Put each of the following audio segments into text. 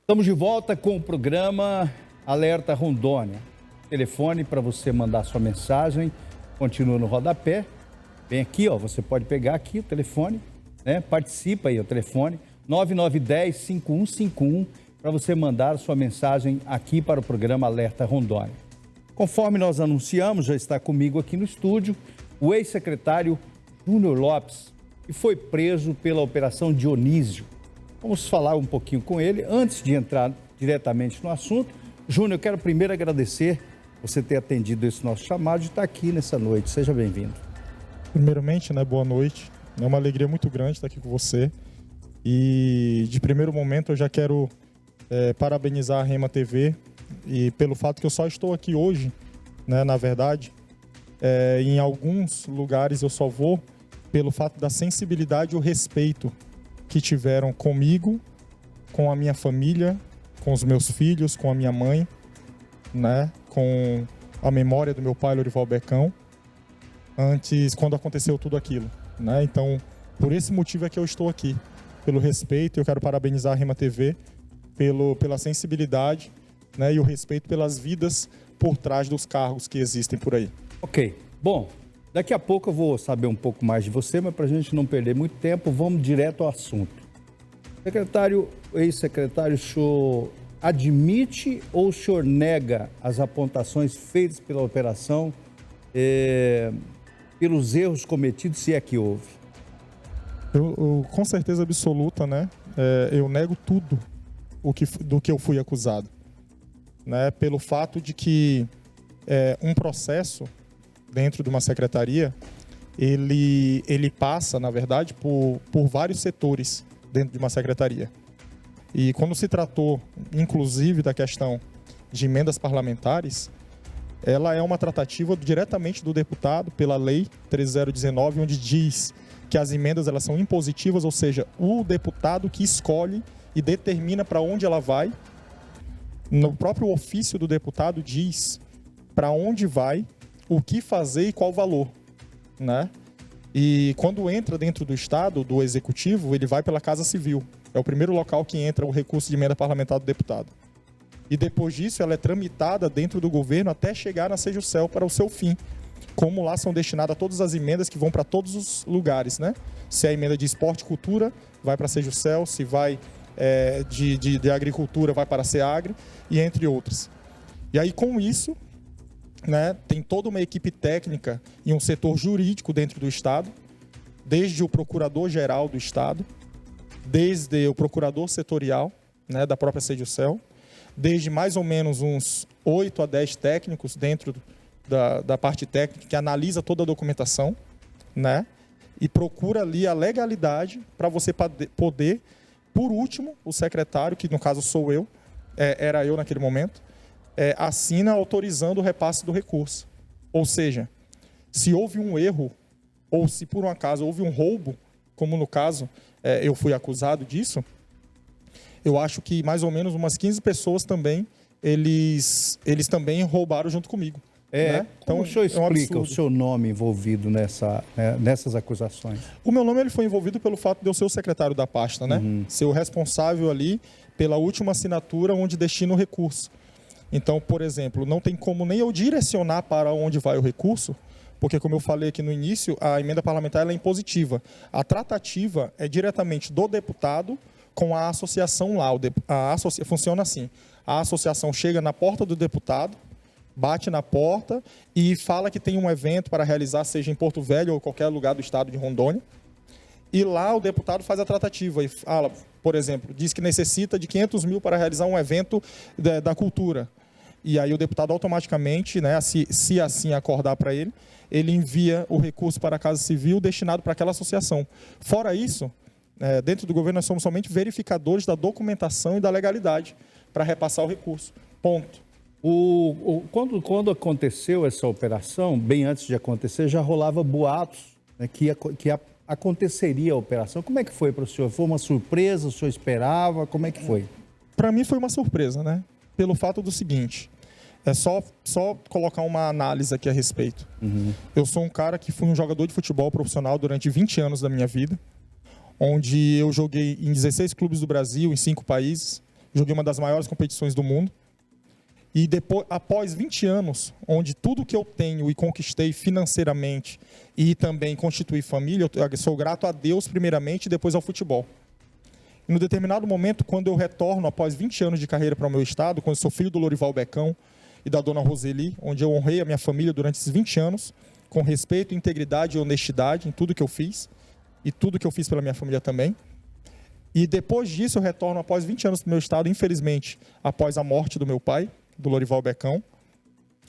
Estamos de volta com o programa Alerta Rondônia. Telefone para você mandar sua mensagem, continua no rodapé. Vem aqui, ó, você pode pegar aqui o telefone, né? Participa aí, o telefone 9910-5151 para você mandar sua mensagem aqui para o programa Alerta Rondônia. Conforme nós anunciamos, já está comigo aqui no estúdio o ex-secretário Júnior Lopes, que foi preso pela Operação Dionísio. Vamos falar um pouquinho com ele. Antes de entrar diretamente no assunto, Júnior, eu quero primeiro agradecer você ter atendido esse nosso chamado e estar aqui nessa noite. Seja bem-vindo. Primeiramente, boa noite. É uma alegria muito grande estar aqui com você. E de primeiro momento eu já quero parabenizar a Rema TV e pelo fato que eu só estou aqui hoje, na verdade. Em alguns lugares eu só vou pelo fato da sensibilidade e o respeito que tiveram comigo, com a minha família, com os meus filhos, com a minha mãe, com a memória do meu pai, Lorival Becão, quando aconteceu tudo aquilo. Então, por esse motivo é que eu estou aqui, pelo respeito. Eu quero parabenizar a Rema TV pela sensibilidade, e o respeito pelas vidas por trás dos cargos que existem por aí. Ok. Bom, daqui a pouco eu vou saber um pouco mais de você, mas para a gente não perder muito tempo, vamos direto ao assunto. Secretário, ex-secretário, o senhor admite ou o senhor nega as apontações feitas pela operação pelos erros cometidos, se é que houve? Eu com certeza absoluta, eu nego tudo do que eu fui acusado. Pelo fato de que um processo dentro de uma secretaria, ele passa, na verdade, por vários setores dentro de uma secretaria. E quando se tratou, inclusive, da questão de emendas parlamentares, ela é uma tratativa diretamente do deputado pela Lei 13019, onde diz que as emendas elas são impositivas, ou seja, o deputado que escolhe e determina para onde ela vai. No próprio ofício do deputado diz para onde vai, o que fazer e qual valor, E quando entra dentro do Estado, do Executivo, ele vai pela Casa Civil. É o primeiro local que entra o recurso de emenda parlamentar do deputado. E depois disso, ela é tramitada dentro do governo até chegar na Sejusel para o seu fim. Como lá são destinadas todas as emendas que vão para todos os lugares, Se é a emenda de esporte e cultura, vai para a Sejusel. Se vai de agricultura, vai para a SEAGRE, e entre outras. E aí, com isso, tem toda uma equipe técnica e um setor jurídico dentro do Estado, desde o procurador-geral do Estado, desde o procurador setorial, da própria Sejusel, desde mais ou menos uns 8 a 10 técnicos dentro da parte técnica que analisa toda a documentação, e procura ali a legalidade para você poder, por último, o secretário, que no caso sou eu, era eu naquele momento, assina autorizando o repasse do recurso. Ou seja, se houve um erro, ou se por um acaso houve um roubo, como no caso eu fui acusado disso, eu acho que mais ou menos umas 15 pessoas também, eles também roubaram junto comigo. Então, como o senhor explica o seu nome envolvido nessas acusações? O meu nome ele foi envolvido pelo fato de eu ser o secretário da pasta, Ser o responsável ali pela última assinatura onde destina o recurso. Então, por exemplo, não tem como nem eu direcionar para onde vai o recurso, porque, como eu falei aqui no início, a emenda parlamentar ela é impositiva. A tratativa é diretamente do deputado com a associação lá. Funciona assim. A associação chega na porta do deputado, bate na porta e fala que tem um evento para realizar, seja em Porto Velho ou qualquer lugar do estado de Rondônia. E lá o deputado faz a tratativa e fala, por exemplo, diz que necessita de 500 mil para realizar um evento da cultura. E aí o deputado automaticamente, se assim acordar para ele, ele envia o recurso para a Casa Civil destinado para aquela associação. Fora isso, dentro do governo nós somos somente verificadores da documentação e da legalidade para repassar o recurso. Ponto. Quando aconteceu essa operação, bem antes de acontecer, já rolava boatos que aconteceria a operação. Como é que foi para o senhor? Foi uma surpresa? O senhor esperava? Como é que foi? Para mim foi uma surpresa, Pelo fato do seguinte, é só colocar uma análise aqui a respeito. Eu sou um cara que fui um jogador de futebol profissional durante 20 anos da minha vida, onde eu joguei em 16 clubes do Brasil, em 5 países, joguei uma das maiores competições do mundo. E depois, após 20 anos, onde tudo que eu tenho e conquistei financeiramente e também constituí família, eu sou grato a Deus primeiramente e depois ao futebol. E no determinado momento, quando eu retorno após 20 anos de carreira para o meu estado, quando eu sou filho do Lorival Becão e da dona Roseli, onde eu honrei a minha família durante esses 20 anos, com respeito, integridade e honestidade em tudo que eu fiz, e tudo que eu fiz pela minha família também. E depois disso eu retorno após 20 anos para o meu estado, infelizmente, após a morte do meu pai, do Lorival Becão,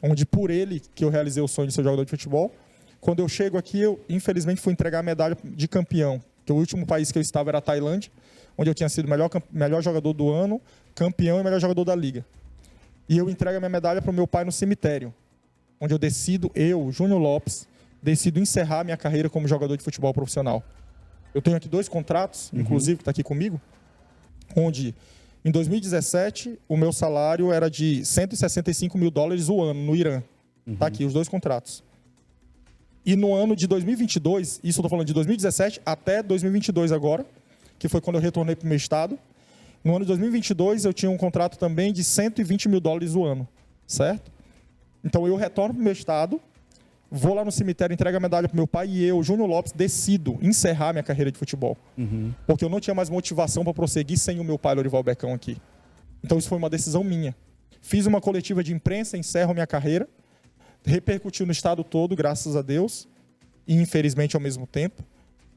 onde por ele que eu realizei o sonho de ser jogador de futebol. Quando eu chego aqui, eu infelizmente fui entregar a medalha de campeão, que o último país que eu estava era a Tailândia, onde eu tinha sido melhor jogador do ano, campeão e melhor jogador da liga. E eu entrego a minha medalha para o meu pai no cemitério, onde eu decido, Júnior Lopes, decido encerrar minha carreira como jogador de futebol profissional. Eu tenho aqui 2 contratos, inclusive, que está aqui comigo, onde em 2017 o meu salário era de $165 mil o ano no Irã. Está aqui os 2 contratos. E no ano de 2022, isso eu estou falando de 2017 até 2022 agora, que foi quando eu retornei para o meu estado. No ano de 2022 eu tinha um contrato também de $120 mil o ano, certo? Então eu retorno para o meu estado, vou lá no cemitério, entrego a medalha para meu pai e eu, Júnior Lopes, decido encerrar minha carreira de futebol. Porque eu não tinha mais motivação para prosseguir sem o meu pai, Lorival Becão, aqui. Então isso foi uma decisão minha. Fiz uma coletiva de imprensa, encerro minha carreira, repercutiu no estado todo, graças a Deus, e infelizmente ao mesmo tempo.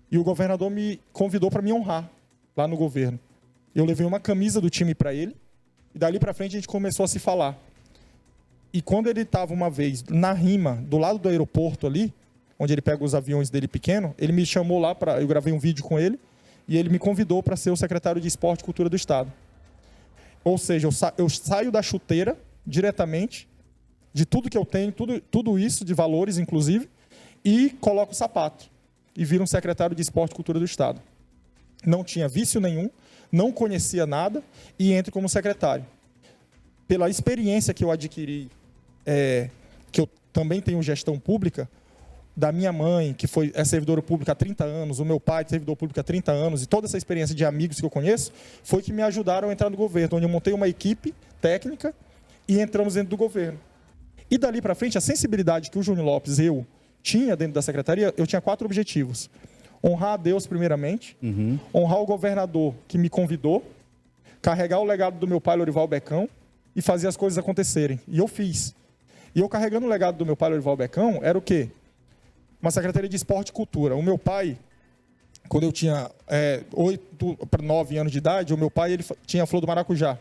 E o governador me convidou para me honrar lá no governo. Eu levei uma camisa do time para ele, e dali para frente a gente começou a se falar. E quando ele estava uma vez na Rima, do lado do aeroporto ali, onde ele pega os aviões dele pequeno, ele me chamou lá, eu gravei um vídeo com ele, e ele me convidou para ser o secretário de Esporte e Cultura do Estado. Ou seja, eu saio da chuteira diretamente, de tudo que eu tenho, tudo isso, de valores inclusive, e coloco o sapato. E viro um secretário de Esporte e Cultura do Estado. Não tinha vício nenhum, não conhecia nada, e entro como secretário. Pela experiência que eu adquiri, que eu também tenho gestão pública, da minha mãe, que é servidora pública há 30 anos, o meu pai, servidor público há 30 anos, e toda essa experiência de amigos que eu conheço, foi que me ajudaram a entrar no governo, onde eu montei uma equipe técnica e entramos dentro do governo. E dali para frente, a sensibilidade que o Júnior Lopes, eu, tinha dentro da secretaria, eu tinha 4 objetivos. Honrar a Deus, primeiramente, honrar o governador que me convidou, carregar o legado do meu pai, Lorival Becão, e fazer as coisas acontecerem. E eu fiz. E eu carregando o legado do meu pai, Lorival Becão, era o quê? Uma secretaria de Esporte e Cultura. O meu pai, quando eu tinha 8 para 9 anos de idade, o meu pai ele tinha a flor do maracujá.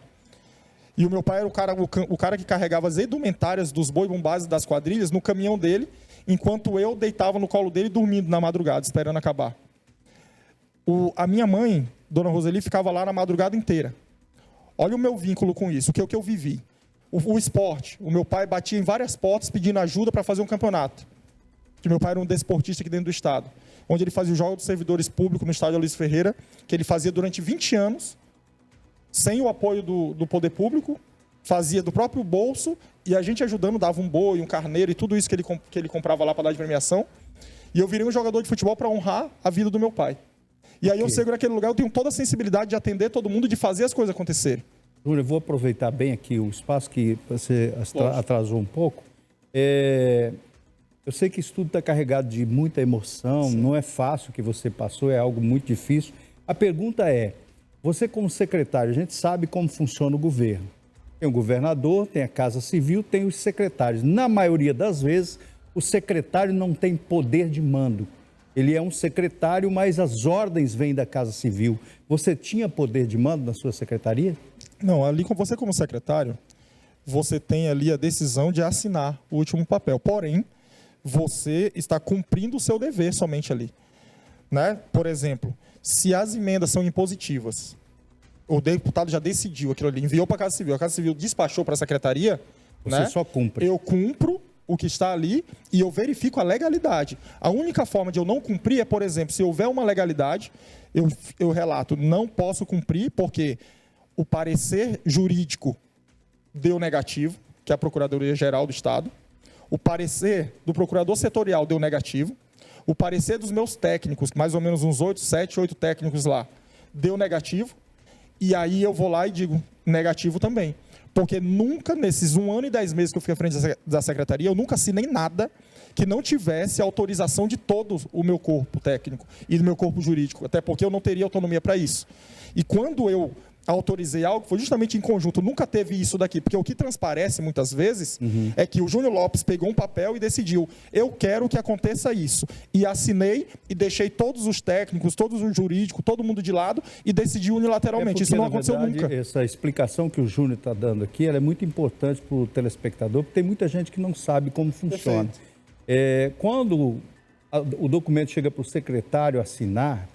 E o meu pai era o cara que carregava as indumentárias dos boi-bumbás das quadrilhas no caminhão dele, enquanto eu deitava no colo dele dormindo na madrugada, esperando acabar. A minha mãe, dona Roseli, ficava lá na madrugada inteira. Olha o meu vínculo com isso, o que eu vivi. O esporte. O meu pai batia em várias portas pedindo ajuda para fazer um campeonato. Que meu pai era um desportista aqui dentro do estado. Onde ele fazia o jogo dos servidores públicos no estádio Luiz Ferreira, que ele fazia durante 20 anos, sem o apoio do poder público, fazia do próprio bolso, e a gente ajudando, dava um boi, um carneiro e tudo isso que ele comprava lá para dar de premiação. E eu virei um jogador de futebol para honrar a vida do meu pai. E aí eu chego naquele lugar, eu tenho toda a sensibilidade de atender todo mundo, de fazer as coisas acontecerem. Júnior, eu vou aproveitar bem aqui o espaço que você atrasou um pouco. Eu sei que isso tudo está carregado de muita emoção, sim, não é fácil o que você passou, é algo muito difícil. A pergunta é, você como secretário, a gente sabe como funciona o governo. Tem o governador, tem a Casa Civil, tem os secretários. Na maioria das vezes, o secretário não tem poder de mando. Ele é um secretário, mas as ordens vêm da Casa Civil. Você tinha poder de mando na sua secretaria? Não, ali com você como secretário, você tem ali a decisão de assinar o último papel. Porém, você está cumprindo o seu dever somente ali. Né? Por exemplo, se as emendas são impositivas, o deputado já decidiu aquilo ali, enviou para a Casa Civil, a Casa Civil despachou para a secretaria, você, né? Só cumpre. Eu cumpro o que está ali e eu verifico a legalidade. A única forma de eu não cumprir é, por exemplo, se houver uma legalidade, eu relato, não posso cumprir porque o parecer jurídico deu negativo, que é a Procuradoria-Geral do Estado, o parecer do procurador setorial deu negativo, o parecer dos meus técnicos, mais ou menos uns 7, 8 técnicos lá, deu negativo, e aí eu vou lá e digo, Negativo também. Porque nunca, nesses 1 ano e 10 meses que eu fiquei à frente da secretaria, eu nunca assinei nada que não tivesse autorização de todo o meu corpo técnico e do meu corpo jurídico, até porque eu não teria autonomia para isso. E quando eu autorizei algo, foi justamente em conjunto, nunca teve isso daqui, porque o que transparece muitas vezes é que o Júnior Lopes pegou um papel e decidiu, eu quero que aconteça isso, e assinei e deixei todos os técnicos, todos os jurídicos, todo mundo de lado e decidi unilateralmente, isso não aconteceu nunca. Essa explicação que o Júnior está dando aqui, ela é muito importante para o telespectador, porque tem muita gente que não sabe como funciona. Quando o documento chega para o secretário assinar,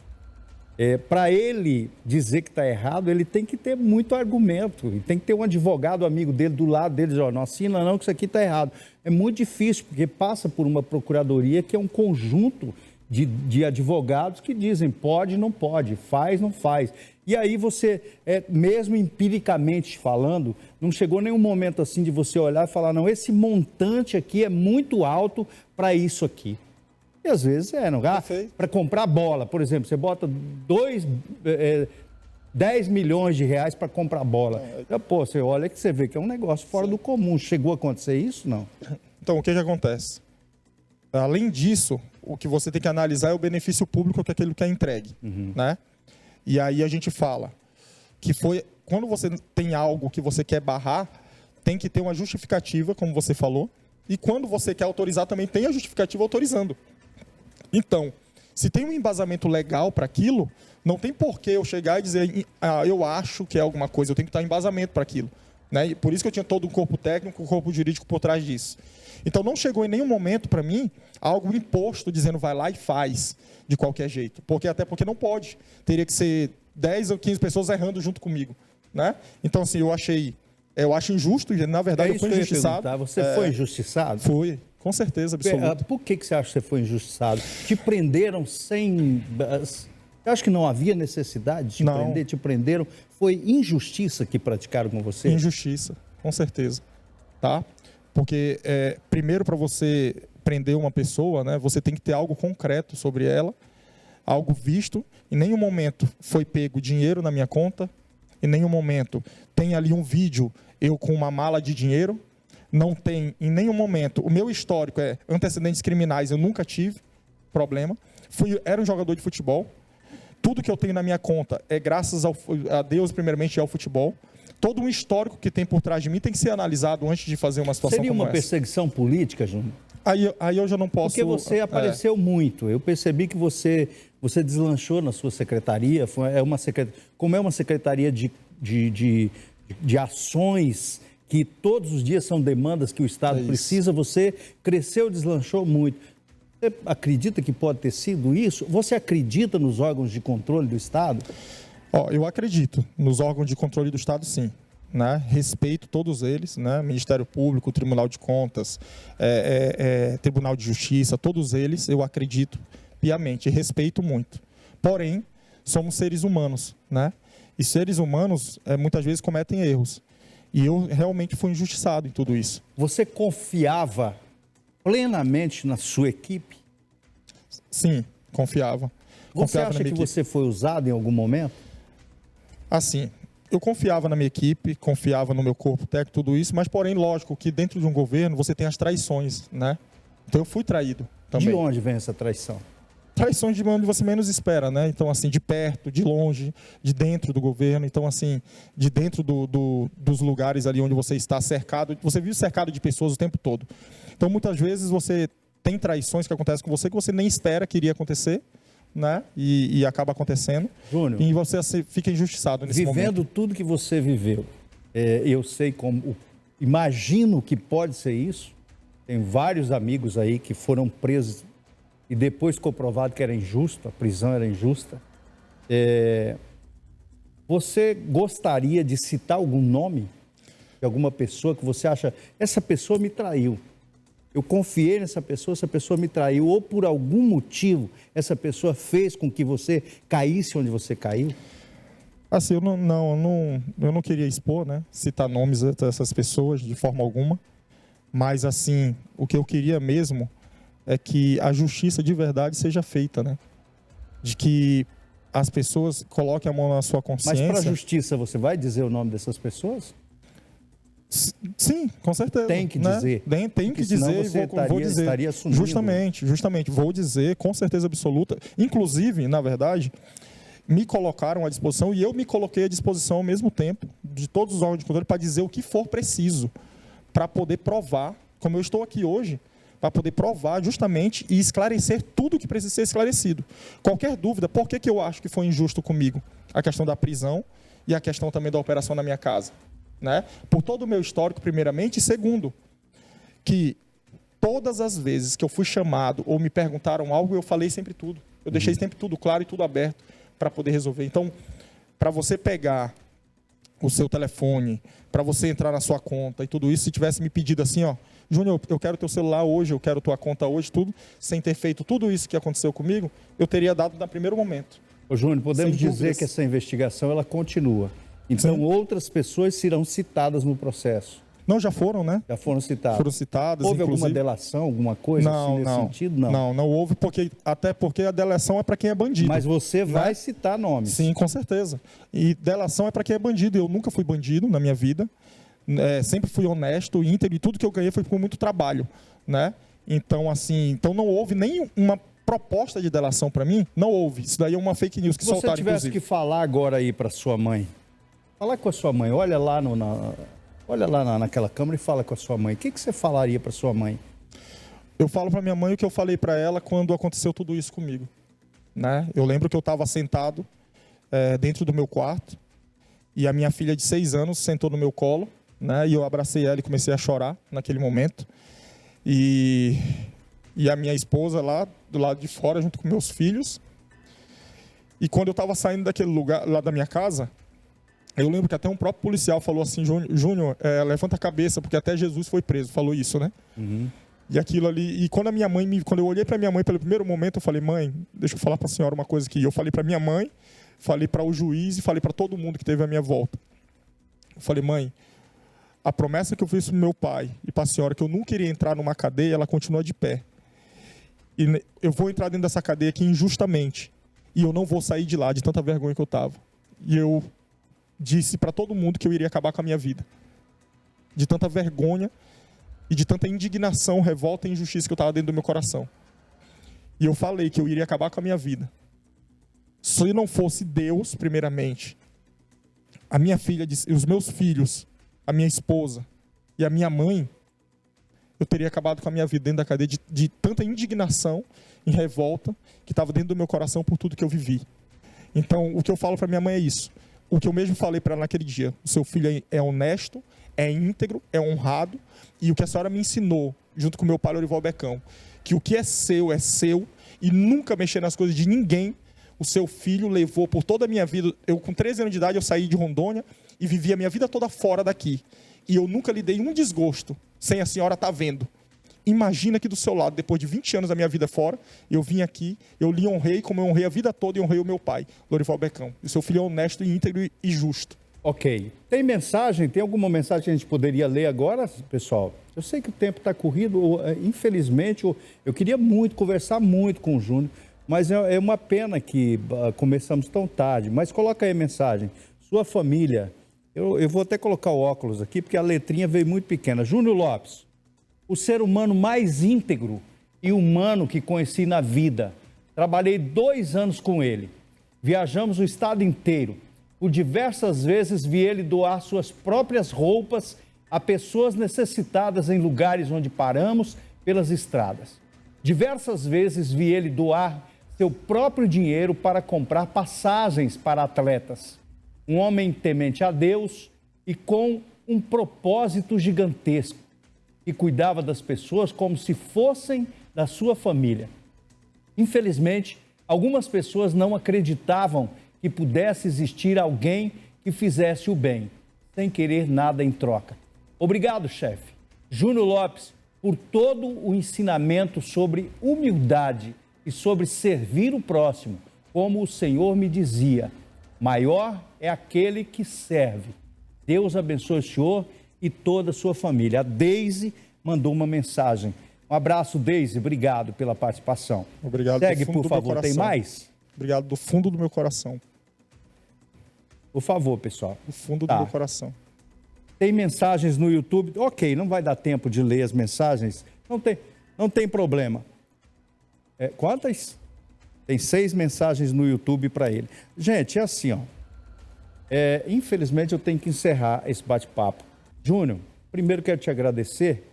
para ele dizer que está errado, ele tem que ter muito argumento, e tem que ter um advogado amigo dele do lado dele, diz, não assina não, que isso aqui está errado. É muito difícil, porque passa por uma procuradoria que é um conjunto de advogados que dizem pode, não pode, faz, não faz. E aí você, mesmo empiricamente falando, não chegou nenhum momento assim de você olhar e falar, não, esse montante aqui é muito alto para isso aqui. E às vezes não. Para comprar bola, por exemplo, você bota 10 milhões de reais para comprar bola. Você olha que você vê que é um negócio fora do comum. Chegou a acontecer isso? Não. Então, o que acontece? Além disso, o que você tem que analisar é o benefício público que aquilo que é entregue. Né? E aí a gente fala que quando você tem algo que você quer barrar, tem que ter uma justificativa, como você falou, e quando você quer autorizar também tem a justificativa autorizando. Então, se tem um embasamento legal para aquilo, não tem por que eu chegar e dizer, eu acho que é alguma coisa, eu tenho que estar em embasamento para aquilo. Né? E por isso que eu tinha todo um corpo técnico, um corpo jurídico por trás disso. Então, não chegou em nenhum momento para mim algo imposto dizendo vai lá e faz de qualquer jeito. Até porque não pode. Teria que ser 10 ou 15 pessoas errando junto comigo. Né? Então, assim, eu acho injusto, e na verdade eu fui injustiçado. Você foi injustiçado? Fui. Com certeza, absoluta. Por que você acha que você foi injustiçado? Te prenderam sem... Eu acho que não havia necessidade de te prender, te prenderam. Foi injustiça que praticaram com você? Injustiça, com certeza. Tá? Porque, primeiro, para você prender uma pessoa, né, você tem que ter algo concreto sobre ela, algo visto. Em nenhum momento foi pego dinheiro na minha conta, em nenhum momento tem ali um vídeo, eu com uma mala de dinheiro. Não tem, em nenhum momento, o meu histórico antecedentes criminais, eu nunca tive problema. Era um jogador de futebol. Tudo que eu tenho na minha conta é graças a Deus, primeiramente, e ao futebol. Todo um histórico que tem por trás de mim tem que ser analisado antes de fazer uma situação como essa. Seria uma perseguição política, Júnior? Aí eu já não posso... Porque você apareceu muito. Eu percebi que você deslanchou na sua secretaria. Como é uma secretaria de ações... que todos os dias são demandas que o Estado precisa, você cresceu, deslanchou muito. Você acredita que pode ter sido isso? Você acredita nos órgãos de controle do Estado? Eu acredito nos órgãos de controle do Estado, sim. Né? Respeito todos eles, né? Ministério Público, Tribunal de Contas, Tribunal de Justiça, todos eles eu acredito piamente, respeito muito. Porém, somos seres humanos, né? E seres humanos muitas vezes cometem erros. E eu realmente fui injustiçado em tudo isso. Você confiava plenamente na sua equipe? Sim, confiava. Você acha que você foi usado em algum momento? Assim, eu confiava na minha equipe, confiava no meu corpo técnico, tudo isso, mas porém, lógico que dentro de um governo você tem as traições, né? Então eu fui traído também. De onde vem essa traição? Traições de onde você menos espera, né? Então, assim, de perto, de longe, de dentro do governo. Então, assim, de dentro dos lugares ali onde você está cercado, você vive cercado de pessoas o tempo todo. Então, muitas vezes você tem traições que acontecem com você que você nem espera que iria acontecer, né? E acaba acontecendo. Júnior, e você fica injustiçado nesse momento. Vivendo tudo que você viveu, eu sei como... Imagino que pode ser isso. Tem vários amigos aí que foram presos e depois ficou provado que era injusto, a prisão era injusta. Você gostaria de citar algum nome de alguma pessoa que você acha, essa pessoa me traiu, eu confiei nessa pessoa me traiu, ou por algum motivo essa pessoa fez com que você caísse onde você caiu? Assim, eu não queria expor, né, citar nomes dessas pessoas de forma alguma, mas assim, o que eu queria mesmo é que a justiça de verdade seja feita, né? De que as pessoas coloquem a mão na sua consciência. Mas para a justiça, você vai dizer o nome dessas pessoas? Sim, com certeza. Tem que dizer. Tem que dizer e vou dizer. Estaria assumindo. Justamente, vou dizer com certeza absoluta. Inclusive, na verdade, me colocaram à disposição e eu me coloquei à disposição ao mesmo tempo de todos os órgãos de controle para dizer o que for preciso para poder provar, como eu estou aqui hoje, para poder provar justamente e esclarecer tudo o que precisa ser esclarecido. Qualquer dúvida, por que eu acho que foi injusto comigo? A questão da prisão e a questão também da operação na minha casa. Né? Por todo o meu histórico, primeiramente, e segundo, que todas as vezes que eu fui chamado ou me perguntaram algo, eu falei sempre tudo. Eu deixei sempre tudo claro e tudo aberto para poder resolver. Então, para você pegar o seu telefone, para você entrar na sua conta e tudo isso, se tivesse me pedido assim, ó, Júnior, eu quero teu celular hoje, eu quero tua conta hoje, tudo, sem ter feito tudo isso que aconteceu comigo, eu teria dado no primeiro momento. Ô, Júnior, podemos dizer que essa investigação ela continua. Então, sim, outras pessoas serão citadas no processo. Não, já foram, né? Já foram citadas. Foram citadas, houve alguma delação, alguma coisa assim nesse sentido? Não houve, até porque a delação é para quem é bandido. Mas você vai citar nomes. Sim, com certeza. E delação é para quem é bandido. Eu nunca fui bandido na minha vida. Sempre fui honesto, íntegro, e tudo que eu ganhei foi com muito trabalho, né? Então, assim, então não houve nem uma proposta de delação para mim, não houve. Isso daí é uma fake news que soltaram, inclusive. Se você tivesse que falar agora aí para sua mãe, fala com a sua mãe, olha lá naquela câmera e fala com a sua mãe. O que você falaria para sua mãe? Eu falo para minha mãe o que eu falei para ela quando aconteceu tudo isso comigo, né? Eu lembro que eu estava sentado dentro do meu quarto e a minha filha de 6 anos sentou no meu colo, né? E eu abracei ela e comecei a chorar naquele momento. E a minha esposa lá do lado de fora junto com meus filhos. E quando eu estava saindo daquele lugar lá da minha casa, eu lembro que até um próprio policial falou assim, Júnior, levanta a cabeça, porque até Jesus foi preso, falou isso, né? Uhum. E aquilo ali, e quando quando eu olhei para minha mãe pelo primeiro momento, eu falei, mãe, deixa eu falar para a senhora uma coisa aqui. Eu falei para minha mãe, falei para o juiz e falei para todo mundo que teve à minha volta. Eu falei, mãe, a promessa que eu fiz para meu pai e para a senhora, que eu nunca iria entrar numa cadeia, ela continua de pé. E eu vou entrar dentro dessa cadeia aqui injustamente. E eu não vou sair de lá de tanta vergonha que eu estava. E eu disse para todo mundo que eu iria acabar com a minha vida. De tanta vergonha e de tanta indignação, revolta e injustiça que eu estava dentro do meu coração. E eu falei que eu iria acabar com a minha vida. Se não fosse Deus, primeiramente, a minha filha, os meus filhos, a minha esposa e a minha mãe, eu teria acabado com a minha vida dentro da cadeia de tanta indignação e revolta que estava dentro do meu coração por tudo que eu vivi. Então, o que eu falo para minha mãe é isso. O que eu mesmo falei para ela naquele dia. O seu filho é honesto, é íntegro, é honrado. E o que a senhora me ensinou, junto com meu pai Lorival Becão, que o que é seu e nunca mexer nas coisas de ninguém. O seu filho levou por toda a minha vida. Eu, com 13 anos de idade, eu saí de Rondônia e vivi a minha vida toda fora daqui. E eu nunca lhe dei um desgosto sem a senhora estar vendo. Imagina aqui do seu lado, depois de 20 anos da minha vida fora, eu vim aqui, eu lhe honrei como eu honrei a vida toda e honrei o meu pai, Lorival Becão. E seu filho é honesto, íntegro e justo. Ok. Tem mensagem? Tem alguma mensagem que a gente poderia ler agora, pessoal? Eu sei que o tempo está corrido, infelizmente, eu queria conversar muito com o Júnior, mas é uma pena que começamos tão tarde. Mas coloca aí a mensagem. Sua família, eu vou até colocar o óculos aqui, porque a letrinha veio muito pequena. Júnior Lopes, o ser humano mais íntegro e humano que conheci na vida. Trabalhei 2 anos com ele. Viajamos o estado inteiro. Por diversas vezes vi ele doar suas próprias roupas a pessoas necessitadas em lugares onde paramos pelas estradas. Diversas vezes vi ele doar seu próprio dinheiro para comprar passagens para atletas. Um homem temente a Deus e com um propósito gigantesco, que cuidava das pessoas como se fossem da sua família. Infelizmente, algumas pessoas não acreditavam que pudesse existir alguém que fizesse o bem, sem querer nada em troca. Obrigado, chefe. Júnior Lopes, por todo o ensinamento sobre humildade e sobre servir o próximo, como o Senhor me dizia, maior é aquele que serve. Deus abençoe o senhor e toda a sua família. A Deise mandou uma mensagem. Um abraço, Deise. Obrigado pela participação. Obrigado. Segue, por favor. Tem mais? Obrigado do fundo do meu coração. Por favor, pessoal. Do fundo do meu coração. Tem mensagens no YouTube. Ok, não vai dar tempo de ler as mensagens. Não tem problema. Quantas? Tem 6 mensagens no YouTube para ele. Gente, é assim, ó. Infelizmente eu tenho que encerrar esse bate-papo. Júnior, primeiro quero te agradecer.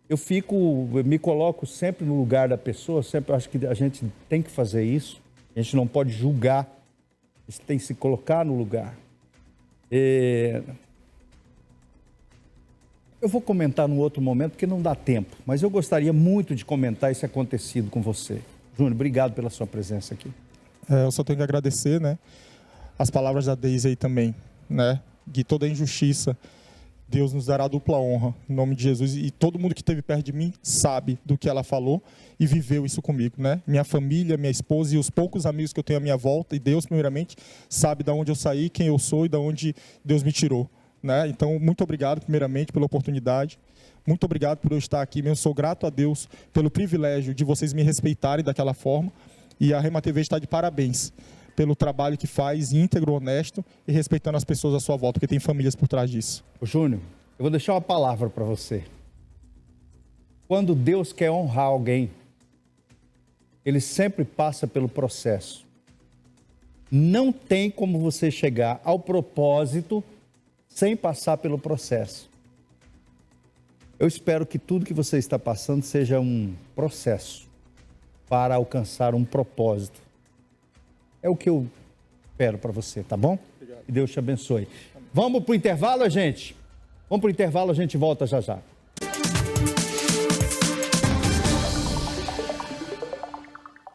Eu me coloco sempre no lugar da pessoa, sempre acho que a gente tem que fazer isso. A gente não pode julgar, a gente tem que se colocar no lugar. Eu vou comentar num outro momento, porque não dá tempo, mas eu gostaria muito de comentar esse acontecido com você. Júnior, obrigado pela sua presença aqui. Eu só tenho que agradecer, né, as palavras da Deise aí também, né, de toda a injustiça. Deus nos dará dupla honra, em nome de Jesus. E todo mundo que esteve perto de mim sabe do que ela falou e viveu isso comigo, né? Minha família, minha esposa e os poucos amigos que eu tenho à minha volta, e Deus, primeiramente, sabe de onde eu saí, quem eu sou e de onde Deus me tirou, né? Então, muito obrigado, primeiramente, pela oportunidade. Muito obrigado por eu estar aqui. Eu sou grato a Deus pelo privilégio de vocês me respeitarem daquela forma. E a Rema TV está de parabéns pelo trabalho que faz, íntegro, honesto e respeitando as pessoas à sua volta, porque tem famílias por trás disso. Júnior, eu vou deixar uma palavra para você. Quando Deus quer honrar alguém, Ele sempre passa pelo processo. Não tem como você chegar ao propósito sem passar pelo processo. Eu espero que tudo que você está passando seja um processo para alcançar um propósito. É o que eu espero para você, tá bom? Obrigado. E Deus te abençoe. Vamos para o intervalo, gente? Vamos para o intervalo, a gente volta já já.